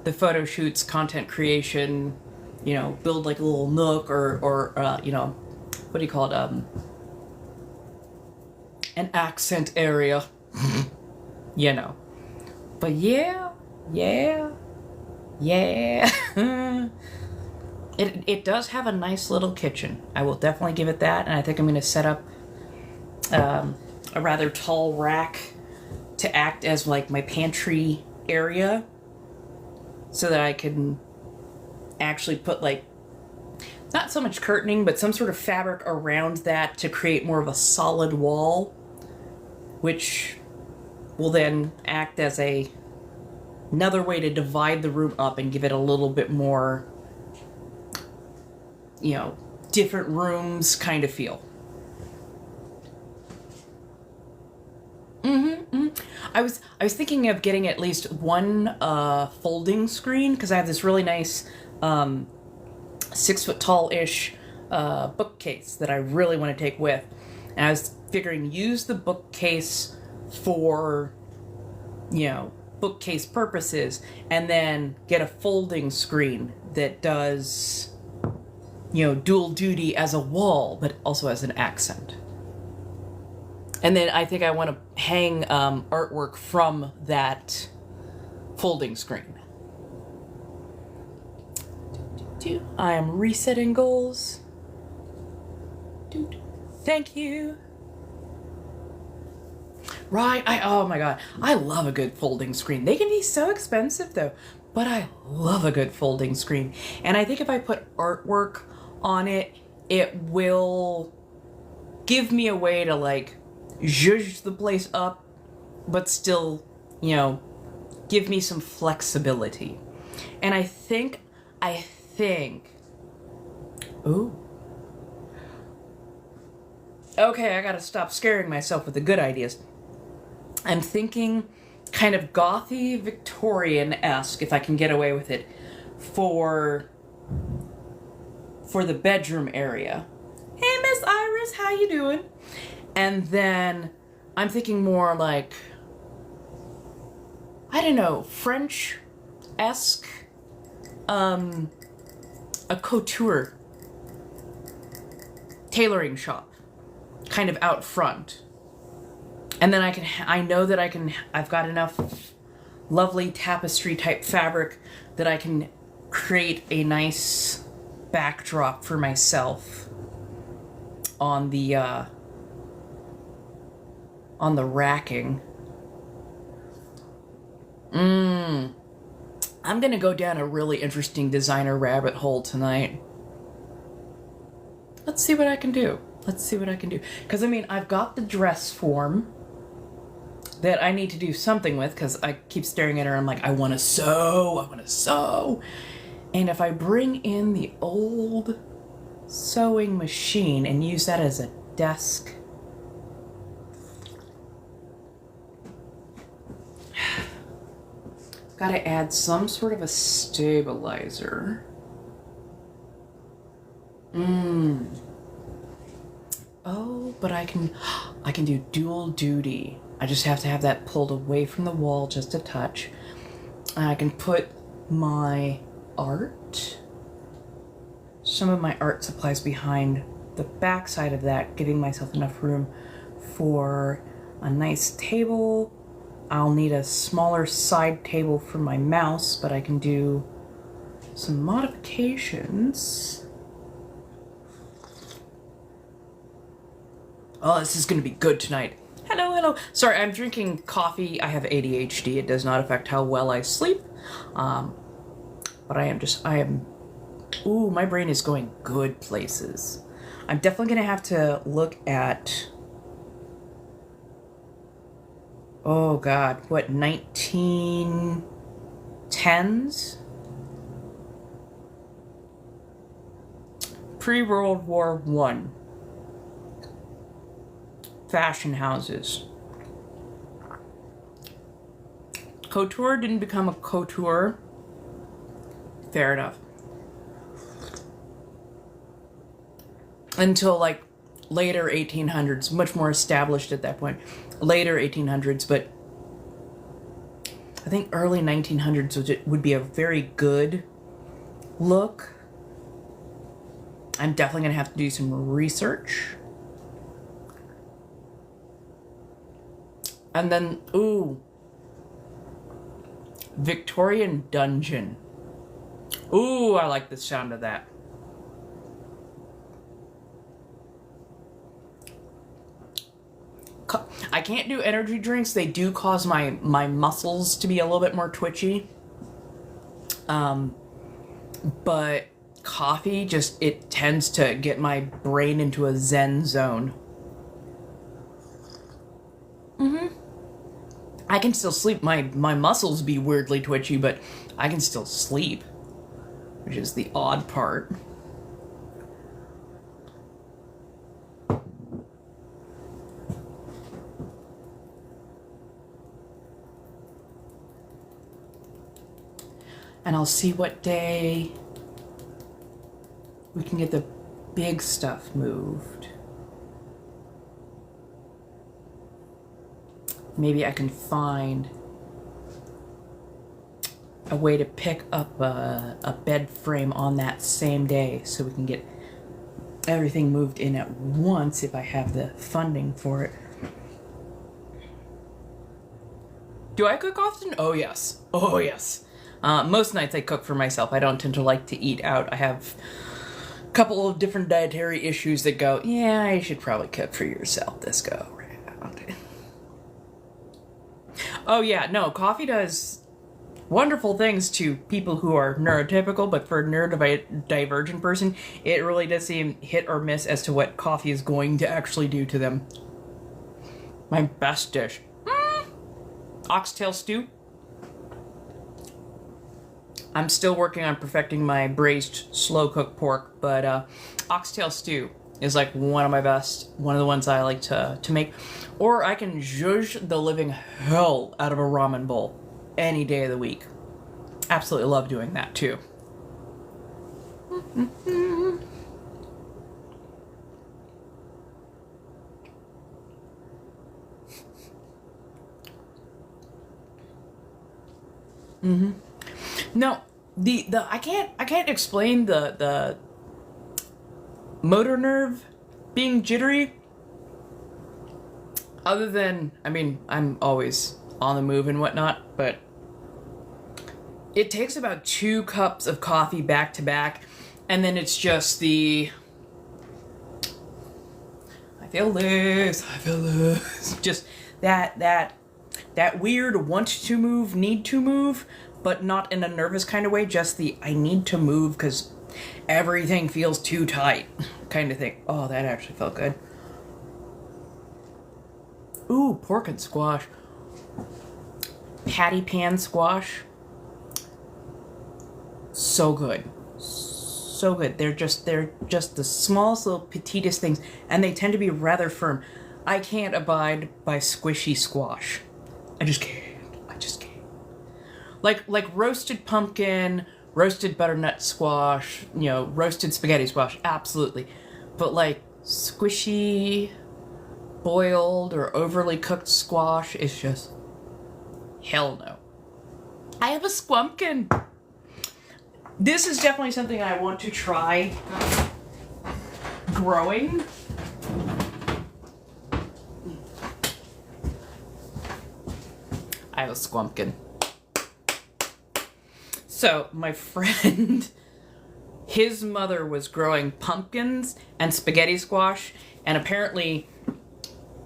the photo shoots, content creation, build like a little nook or what do you call it? An accent area. But yeah. It does have a nice little kitchen. I will definitely give it that, and I think I'm going to set up a rather tall rack to act as like my pantry area. so that I can actually put like, not so much curtaining, but some sort of fabric around that to create more of a solid wall, which will then act as another way to divide the room up and give it a little bit more, you know, different rooms kind of feel. I was thinking of getting at least one folding screen, because I have this really nice 6 foot tall-ish bookcase that I really want to take with. And I was figuring use the bookcase for, you know, bookcase purposes, and then get a folding screen that does, you know, dual duty as a wall, but also as an accent. And then I think I want to hang artwork from that folding screen. I am resetting goals. Thank you. Right, oh my god, I love a good folding screen. They can be so expensive though, but I love a good folding screen. And I think if I put artwork on it, it will give me a way to like zhuzh the place up, but still, you know, give me some flexibility. And I think, ooh. Okay, I gotta stop scaring myself with the good ideas. I'm thinking kind of gothy Victorian-esque, if I can get away with it, for the bedroom area. Hey, Miss Iris, how you doing? And then I'm thinking more like, I don't know, French-esque, a couture tailoring shop kind of out front. And then I've got enough lovely tapestry type fabric that I can create a nice backdrop for myself on the racking. I'm gonna go down a really interesting designer rabbit hole tonight. Let's see what I can do. Because, I mean, I've got the dress form that I need to do something with, because I keep staring at her and I'm like, I want to sew. And if I bring in the old sewing machine and use that as a desk, gotta add some sort of a stabilizer. Oh, but I can do dual duty. I just have to have that pulled away from the wall just a touch. And I can put my art, some of my art supplies behind the back side of that, giving myself enough room for a nice table. I'll need a smaller side table for my mouse, but I can do some modifications. Oh, this is going to be good tonight. Hello. Sorry, I'm drinking coffee. I have ADHD. It does not affect how well I sleep. But ooh, my brain is going good places. I'm definitely going to have to look at, oh God, what, 1910s? Pre-World War I. Fashion houses. Couture didn't become a couture. Fair enough. Until like later 1800s, much more established at that point. Later 1800s, but I think early 1900s would be a very good look. I'm definitely going to have to do some research. And then, ooh, Victorian dungeon. Ooh, I like the sound of that. I can't do energy drinks. They do cause my muscles to be a little bit more twitchy. But coffee just, it tends to get my brain into a zen zone. I can still sleep. My muscles be weirdly twitchy, but I can still sleep, which is the odd part. And I'll see what day we can get the big stuff moved. Maybe I can find a way to pick up a bed frame on that same day so we can get everything moved in at once if I have the funding for it. Do I cook often? Oh, yes. Oh, yes. Most nights I cook for myself. I don't tend to like to eat out. I have a couple of different dietary issues that go, yeah, you should probably cook for yourself this go around. Oh yeah, no, coffee does wonderful things to people who are neurotypical, but for a neurodivergent person, it really does seem hit or miss as to what coffee is going to actually do to them. My best dish. Oxtail stew. I'm still working on perfecting my braised slow-cooked pork, but oxtail stew is like one of my best, one of the ones I like to make. Or I can zhuzh the living hell out of a ramen bowl any day of the week. Absolutely love doing that too. No, the I can't explain the motor nerve being jittery. Other than, I mean, I'm always on the move and whatnot, but it takes about 2 cups of coffee back to back, and then it's just the I feel this, just that weird want to move, need to move, but not in a nervous kind of way, just the I need to move because everything feels too tight kind of thing. Oh, that actually felt good. Ooh, pork and squash. Patty pan squash. So good. So good. They're just the smallest little petitest things, and they tend to be rather firm. I can't abide by squishy squash. I just can't. Like roasted pumpkin, roasted butternut squash, roasted spaghetti squash, absolutely. But like squishy, boiled, or overly cooked squash is just hell no. I have a squumpkin. This is definitely something I want to try growing. I have a squumpkin. So, my friend, his mother was growing pumpkins and spaghetti squash, and apparently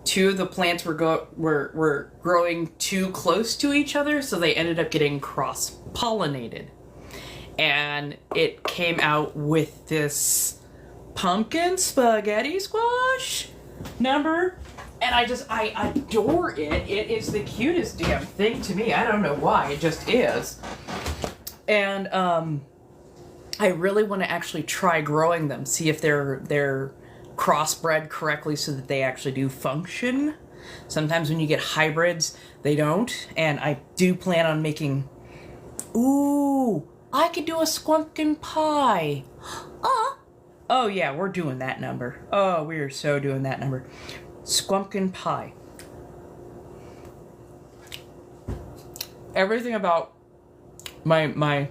2 of the plants were growing too close to each other, so they ended up getting cross-pollinated. And it came out with this pumpkin spaghetti squash number, and I adore it. It is the cutest damn thing to me. I don't know why, it just is. And I really want to actually try growing them, see if they're crossbred correctly so that they actually do function. Sometimes when you get hybrids, they don't, and I do plan on making... Ooh, I could do a squumpkin pie. Oh yeah, we're doing that number. Oh, we are so doing that number. Squumpkin pie. Everything about my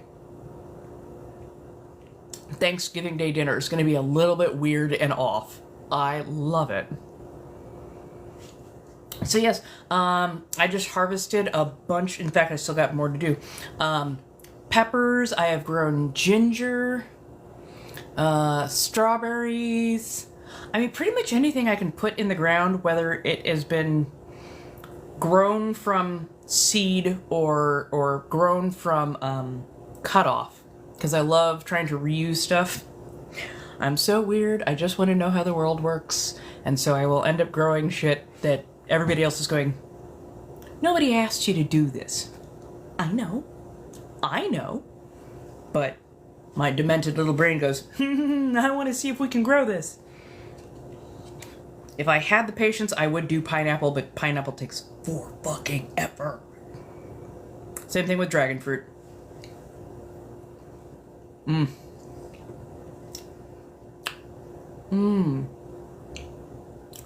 Thanksgiving Day dinner is going to be a little bit weird and off. I love it. So yes, I just harvested a bunch. In fact, I still got more to do. Peppers. I have grown ginger, strawberries. I mean, pretty much anything I can put in the ground, whether it has been grown from seed or grown from cut off because I love trying to reuse stuff. I'm so weird. I just want to know how the world works. And so I will end up growing shit that everybody else is going, nobody asked you to do this. I know. But my demented little brain goes, I want to see if we can grow this. If I had the patience, I would do pineapple, but pineapple takes forever. Same thing with dragon fruit.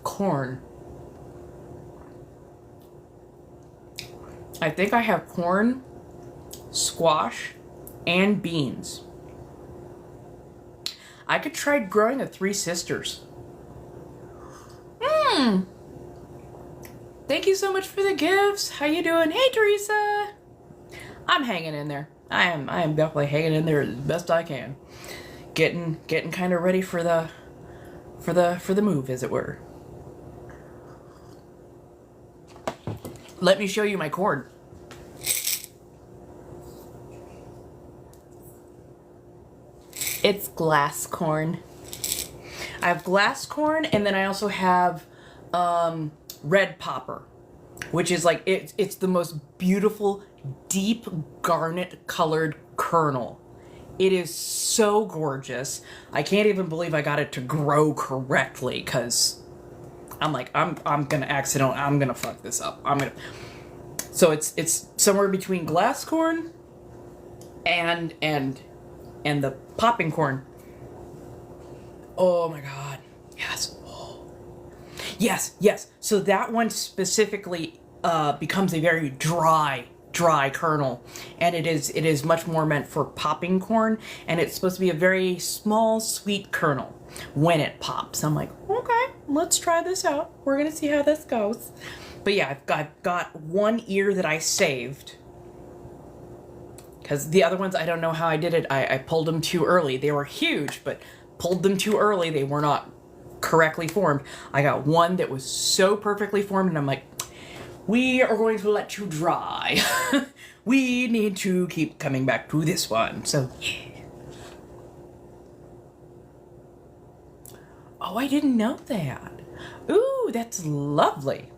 Corn. I think I have corn, squash, and beans. I could try growing a Three Sisters. Thank you so much for the gifts. How you doing? Hey, Teresa. I'm hanging in there. I am definitely hanging in there as best I can. Getting kind of ready for the move, as it were. Let me show you my corn. It's glass corn. I have glass corn, and then I also have red popper, which is like it's the most beautiful, deep garnet colored kernel. It is so gorgeous. I can't even believe I got it to grow correctly, because I'm like, I'm gonna fuck this up. So it's somewhere between glass corn and the popping corn. Oh my god. Yes. Oh. Yes. So that one specifically becomes a very dry kernel, and it is much more meant for popping corn, and it's supposed to be a very small, sweet kernel when it pops. I'm like, okay, let's try this out. We're gonna see how this goes. But yeah, I've got one ear that I saved, because the other ones, I don't know how I did it. I pulled them too early. They were huge, but pulled them too early. They were not correctly formed. I got one that was so perfectly formed, and I'm like, we are going to let you dry. We need to keep coming back to this one. So, yeah. Oh, I didn't know that. Ooh, that's lovely.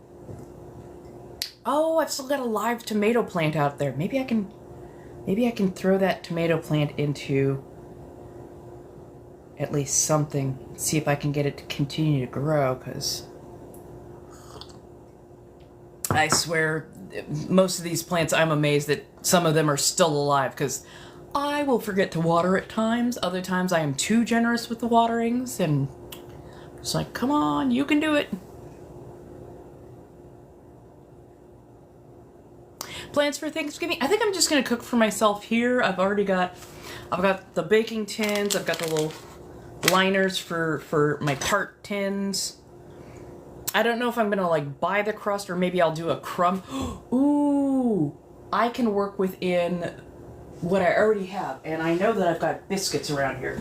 Oh, I've still got a live tomato plant out there. Maybe I can throw that tomato plant into at least something. See if I can get it to continue to grow, because I swear, most of these plants, I'm amazed that some of them are still alive, because I will forget to water at times. Other times I am too generous with the waterings, and it's like, come on, you can do it. Plans for Thanksgiving? I think I'm just gonna cook for myself here. I've got the baking tins. I've got the little liners for my tart tins. I don't know if I'm gonna like buy the crust, or maybe I'll do a crumb. Ooh, I can work within what I already have, and I know that I've got biscuits around here.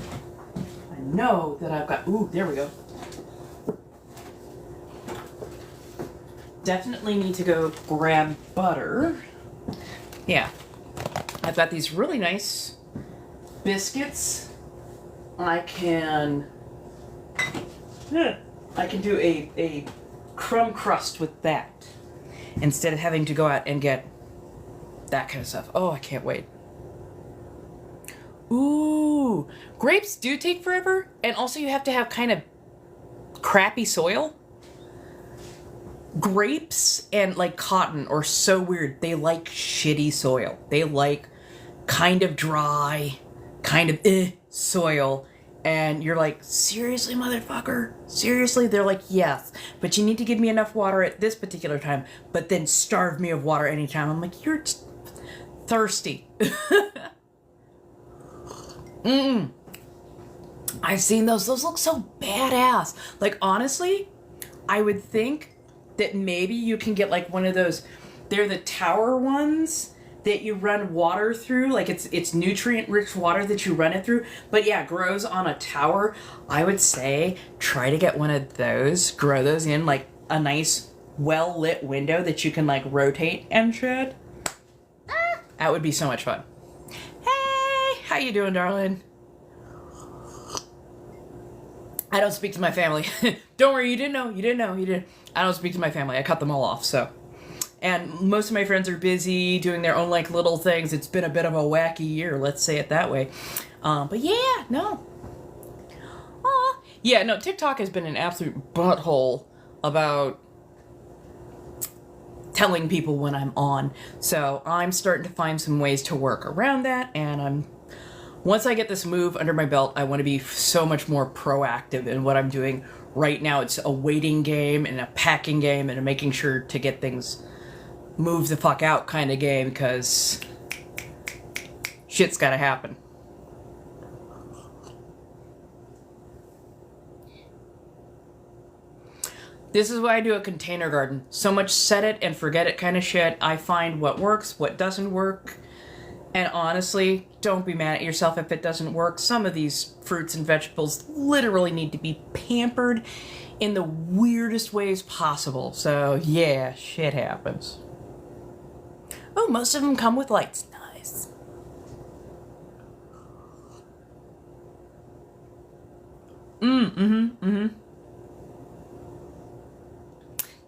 I know that I've got, ooh, there we go. Definitely need to go grab butter. Yeah, I've got these really nice biscuits. I can do a crumb crust with that, instead of having to go out and get that kind of stuff. Oh, I can't wait. Ooh, grapes do take forever, and also you have to have kind of crappy soil. Grapes and like cotton are so weird. They like shitty soil. They like kind of dry, kind of soil. And you're like, seriously, motherfucker? Seriously? They're like, yes, but you need to give me enough water at this particular time, but then starve me of water anytime. I'm like, you're thirsty. I've seen those. Those look so badass. Like, honestly, I would think that maybe you can get like one of those, they're the tower ones that you run water through, like it's nutrient rich water that you run it through, but yeah, grows on a tower. I would say try to get one of those, grow those in like a nice well lit window that you can like rotate and shit. That would be so much fun. Hey How you doing, darling? I don't speak to my family. Don't worry, you didn't know. You didn't know. You didn't. I don't speak to my family. I cut them all off, so. And most of my friends are busy doing their own, like, little things. It's been a bit of a wacky year, let's say it that way. But yeah, no. Yeah, no, TikTok has been an absolute butthole about telling people when I'm on. So I'm starting to find some ways to work around that, and once I get this move under my belt, I want to be so much more proactive in what I'm doing. Right now, it's a waiting game and a packing game and a making sure to get things move the fuck out kind of game, because shit's gotta happen. This is why I do a container garden. So much set it and forget it kind of shit. I find what works, what doesn't work. And honestly, don't be mad at yourself if it doesn't work. Some of these fruits and vegetables literally need to be pampered in the weirdest ways possible. So yeah, shit happens. Oh, most of them come with lights. Nice.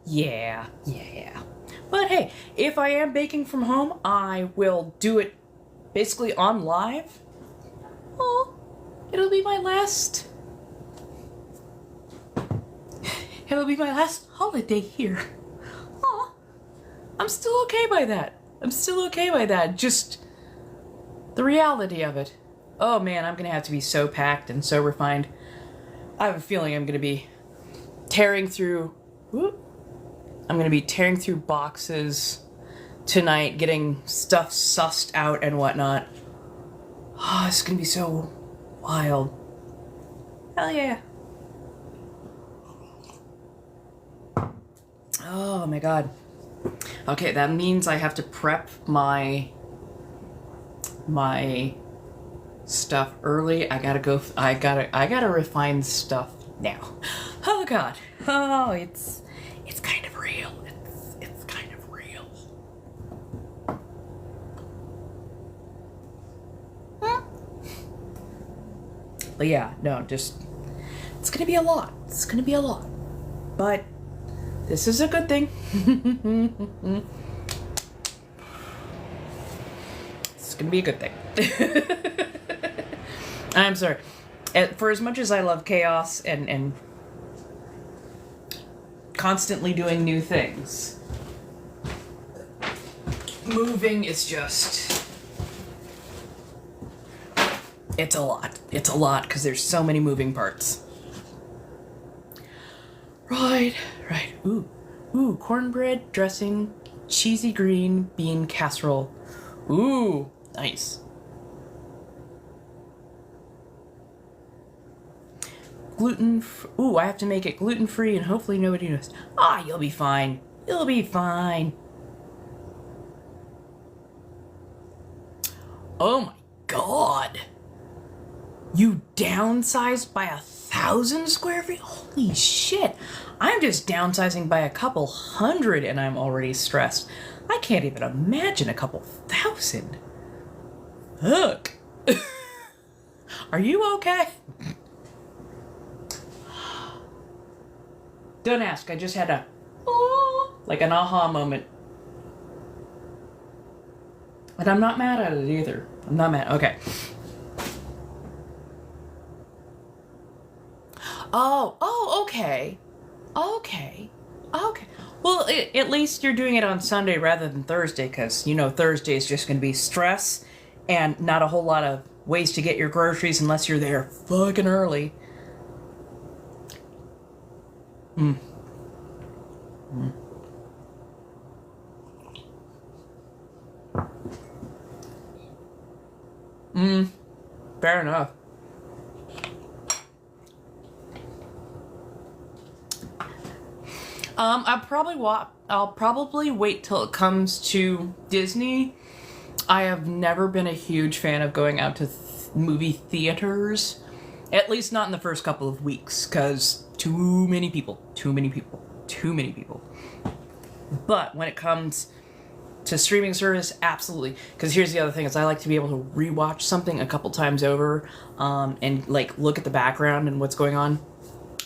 Yeah. But hey, if I am baking from home, I will do it basically on live. Oh, it'll be my last holiday here. Oh, I'm still okay by that. Just the reality of it. Oh man, I'm gonna have to be so packed and so refined. I have a feeling I'm gonna be tearing through boxes tonight, getting stuff sussed out and whatnot. Oh, it's gonna be so wild. Hell yeah. Oh my god. Okay, that means I have to prep my stuff early. I gotta refine stuff now. Oh god. Oh, it's kind of real. It's kind of real. But yeah, no, just it's gonna be a lot. But this is a good thing. It's gonna be a good thing. I'm sorry. For as much as I love chaos and constantly doing new things, moving is just... It's a lot because there's so many moving parts. Right. Ooh, cornbread, dressing, cheesy green bean casserole. Ooh, nice. Ooh, I have to make it gluten-free and hopefully nobody knows. You'll be fine. Oh my god. You downsized by 1,000 square feet? Holy shit. I'm just downsizing by a couple hundred and I'm already stressed. I can't even imagine a couple thousand. Look. Are you okay? Don't ask. I just had an aha moment. And I'm not mad at it either. I'm not mad. Okay. Okay. Well, at least you're doing it on Sunday rather than Thursday, because, Thursday is just going to be stress and not a whole lot of ways to get your groceries unless you're there fucking early. Fair enough. I'll probably wait till it comes to Disney. I have never been a huge fan of going out to movie theaters. At least not in the first couple of weeks, because too many people. But when it comes To streaming service, absolutely. Because here's the other thing: is I like to be able to rewatch something a couple times over, and like look at the background and what's going on.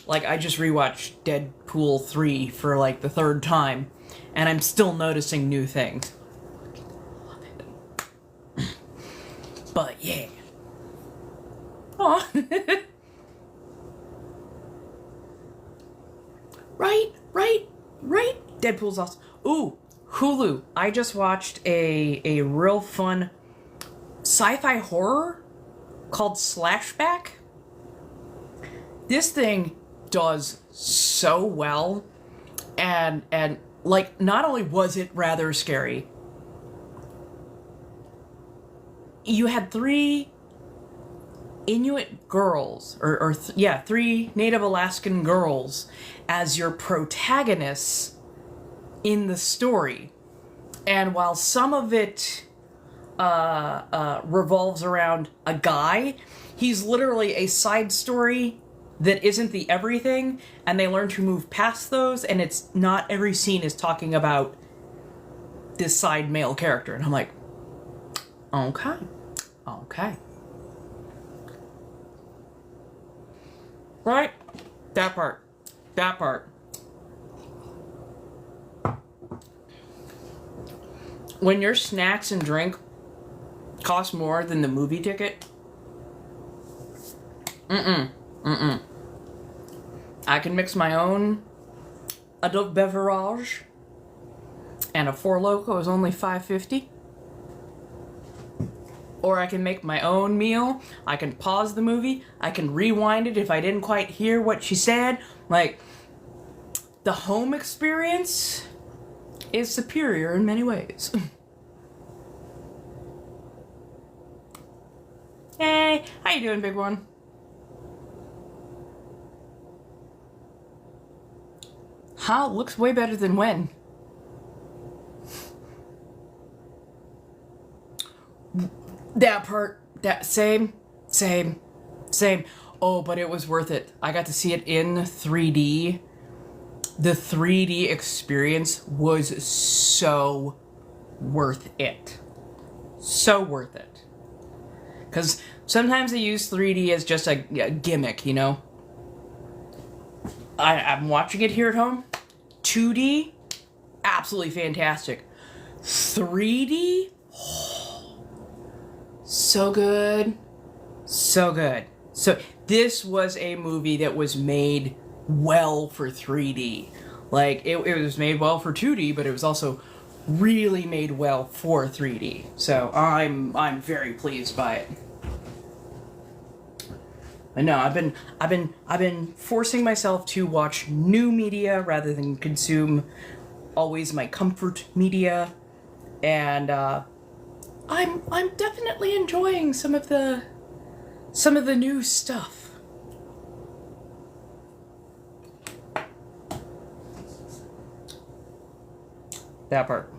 Like I just rewatched Deadpool 3 for like the third time, and I'm still noticing new things. Love it. But yeah. Aw. Right. Deadpool's awesome. Ooh, Hulu. I just watched a real fun sci-fi horror called Slashback. This thing does so well, and like not only was it rather scary, you had three Inuit girls, three Native Alaskan girls as your protagonists in the story. And while some of it revolves around a guy, he's literally a side story that isn't the everything, and they learn to move past those, and it's not every scene is talking about this side male character. And I'm like, okay. Right? That part. When your snacks and drink cost more than the movie ticket, I can mix my own adult beverage, and a Four Loko is only $5.50. Or I can make my own meal. I can pause the movie. I can rewind it if I didn't quite hear what she said. Like, the home experience is superior in many ways. Hey, how you doing, big one? Huh? Looks way better than when? That part, same. Oh, but it was worth it. I got to see it in 3D. The 3D experience was so worth it. So worth it. Because sometimes they use 3D as just a gimmick, you know? I'm watching it here at home. 2D, absolutely fantastic. 3D, so good. So this was a movie that was made well for 3D. Like, it was made well for 2D, but it was also really made well for 3D. So I'm very pleased by it. But no, I've been forcing myself to watch new media rather than consume always my comfort media, and I'm definitely enjoying some of the new stuff. That part.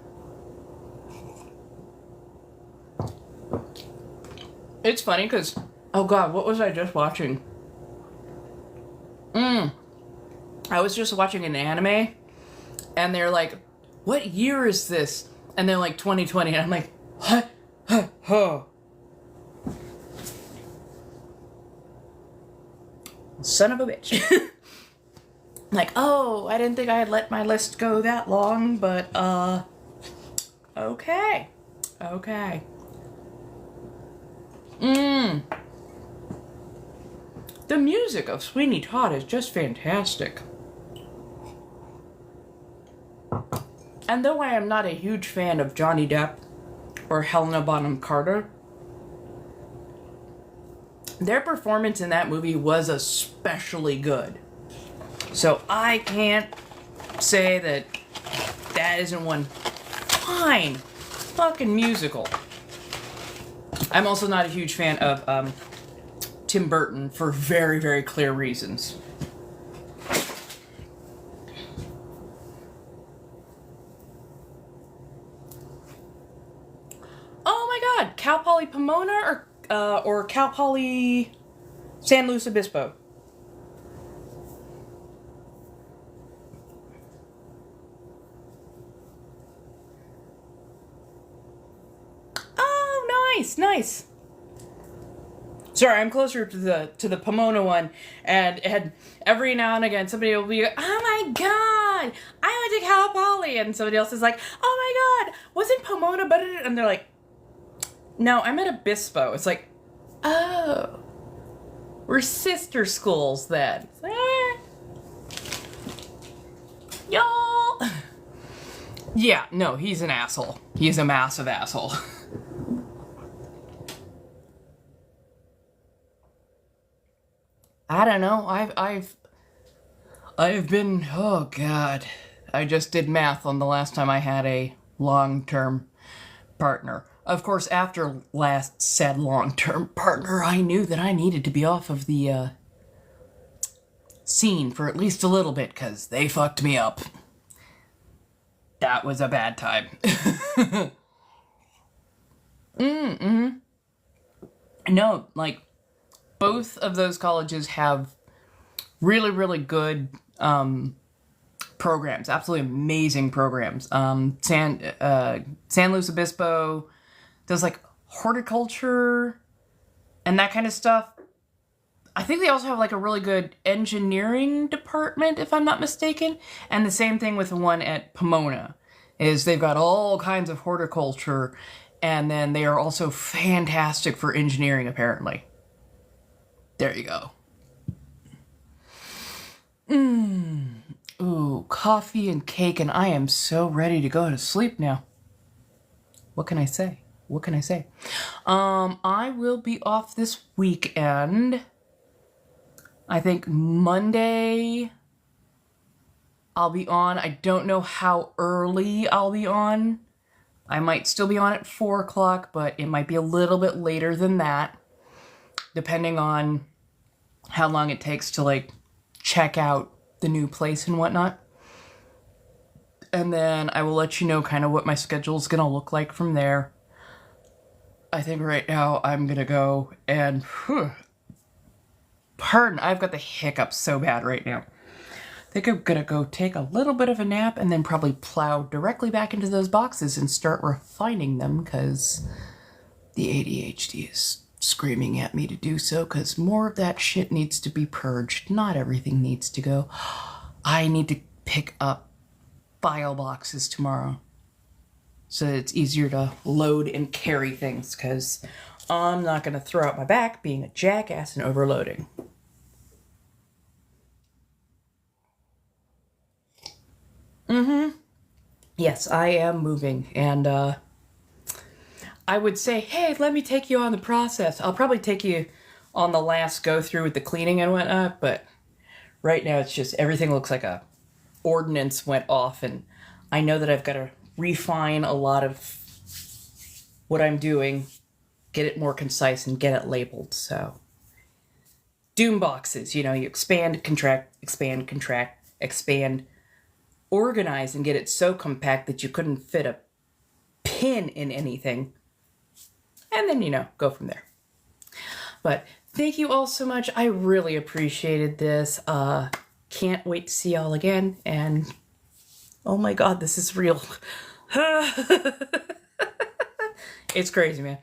It's funny because, oh god, what was I just watching? I was just watching an anime, and they're like, what year is this? And they're like, 2020, and I'm like, what? Huh. Son of a bitch. Like, oh, I didn't think I had let my list go that long, but, okay. The music of Sweeney Todd is just fantastic. And though I am not a huge fan of Johnny Depp or Helena Bonham Carter, their performance in that movie was especially good. So I can't say that isn't one fine fucking musical. I'm also not a huge fan of Tim Burton for very, very clear reasons. Oh my god, Cal Poly Pomona or Cal Poly San Luis Obispo? nice, nice. Sorry, I'm closer to the Pomona one, and every now and again somebody will be like, "Oh my god, I went to Cal Poly," and somebody else is like, "Oh my god, wasn't Pomona better?" And they're like, "No, I'm at Obispo." It's like, oh, we're sister schools then. Y'all. Yeah, no, he's an asshole. He's a massive asshole. I don't know. I've been, oh god. I just did math on the last time I had a long-term partner. Of course, after last said long-term partner, I knew that I needed to be off of the scene for at least a little bit, because they fucked me up. That was a bad time. No, like, both of those colleges have really, really good programs. Absolutely amazing programs. San Luis Obispo does, like, horticulture and that kind of stuff. I think they also have, like, a really good engineering department, if I'm not mistaken. And the same thing with the one at Pomona, is they've got all kinds of horticulture, and then they are also fantastic for engineering, apparently. There you go. Ooh, coffee and cake, and I am so ready to go to sleep now. What can I say? What can I say? I will be off this weekend. I think Monday I'll be on. I don't know how early I'll be on. I might still be on at 4 o'clock, but it might be a little bit later than that, depending on how long it takes to, like, check out the new place and whatnot. And then I will let you know kind of what my schedule's gonna look like from there. I think right now I'm gonna go and... Pardon, I've got the hiccups so bad right now. I think I'm gonna go take a little bit of a nap and then probably plow directly back into those boxes and start refining them, because the ADHD is screaming at me to do so, because more of that shit needs to be purged. Not everything needs to go. I need to pick up file boxes tomorrow so that it's easier to load and carry things, because I'm not going to throw out my back being a jackass and overloading. Yes, I am moving, and I would say, hey, let me take you on the process. I'll probably take you on the last go through with the cleaning and whatnot, but right now it's just everything looks like a ordinance went off, and I know that I've got to refine a lot of what I'm doing, get it more concise, and get it labeled. So doom boxes, you expand, contract, expand, organize, and get it so compact that you couldn't fit a pin in anything. And then, go from there. But thank you all so much. I really appreciated this. Can't wait to see y'all again. And oh my god, this is real. It's crazy, man.